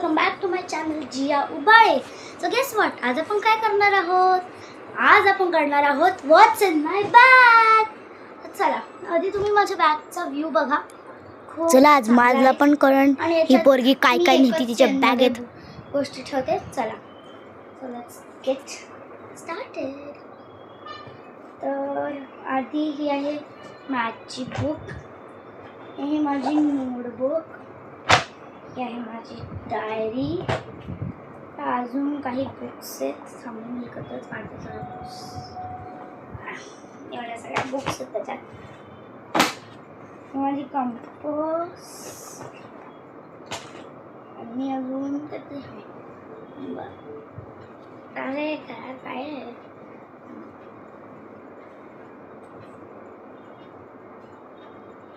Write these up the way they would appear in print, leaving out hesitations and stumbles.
Welcome back to my channel Jiya Ubale. So guess what, आज आपण काय करणार आहोत? आज आपण करणार आहोत व्हॉट्स इन माय बॅग. चला आधी तुम्ही माझ्या बॅगचा व्ह्यू बघा. चला आज माझला पण करण ही पोरगी काय काय नेती तिच्या बॅगेत गोष्टी ठेवते. चला सो लेट्स गेट स्टार्टेड. तर आधी ही आहे मॅथची बुक, ही माझी नोटबुक, ही आहे माझी डायरी, अजून काही बुक्स आहेत. थांबून मी एकत्रच काढते सगळ्या बुक्स. एवढ्या सगळ्या बुक्स आहेत त्याच्यात. माझी कंपास आणि अजून त्याचे अरे काय काय आहे,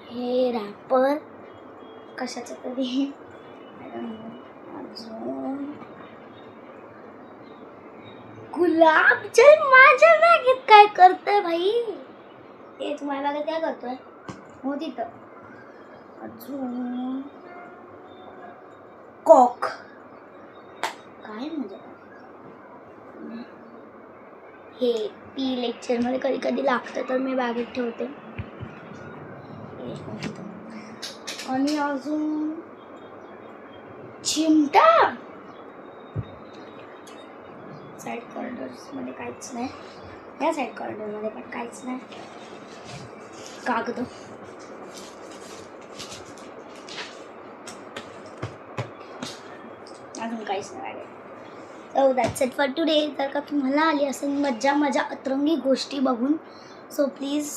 हे रॅपर कशाचं तरी. अजून गुलाबजल माझ्या बॅगेत काय करतोय भाई? हे तुम्हाला बॅगेत काय करतोय? हो तिथं. अजून कॉक काय म्हणजे हे पी लेक्चरमध्ये कधी कधी लागतं तर मी बॅगेत ठेवते. आणि अजून चिमटा. साईड कॉर्नर्समध्ये काहीच नाही, या साईड कॉर्नरमध्ये पण काहीच नाही. कागद, अजून काहीच नाही. So that's it for today. जर का तुम्हाला आली असेल मज्जा माझ्या अतरंगी गोष्टी बघून, सो प्लीज.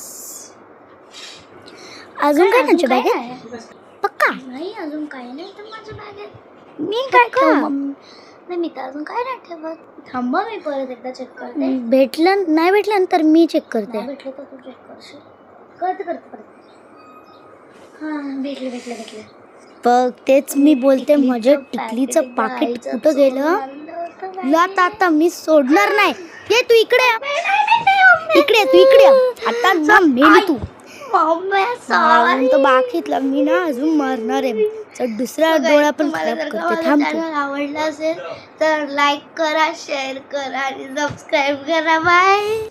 अजून काय तुमच्या बॅगेत? पक्का नाही अजून काही नाही तर माझ्या बॅगेत. मी काय का नाही मी तर अजून काय नाही ठेवत. थांबा मी परत एकदा चेक करते. भेटलं नाही भेटलं तर मी चेक करते. भेटलं तर तू चेक करशील. करते परत. हां भेटलं. बघ तेच मी बोलते, माझ्या टिकलीचं पाकिट कुठं गेलं? लात आता मी सोडणार नाही. ये तू इकडे, इकडे तू इकडे. आता ना मेली तू. तो बाकीतला मी ना अजून मारणार आहे. तर दुसरा डोळा पण खराब करते. थांब तू. आवडला असेल तर लाईक करा, शेअर करा आणि सबस्क्राईब करा. बाय.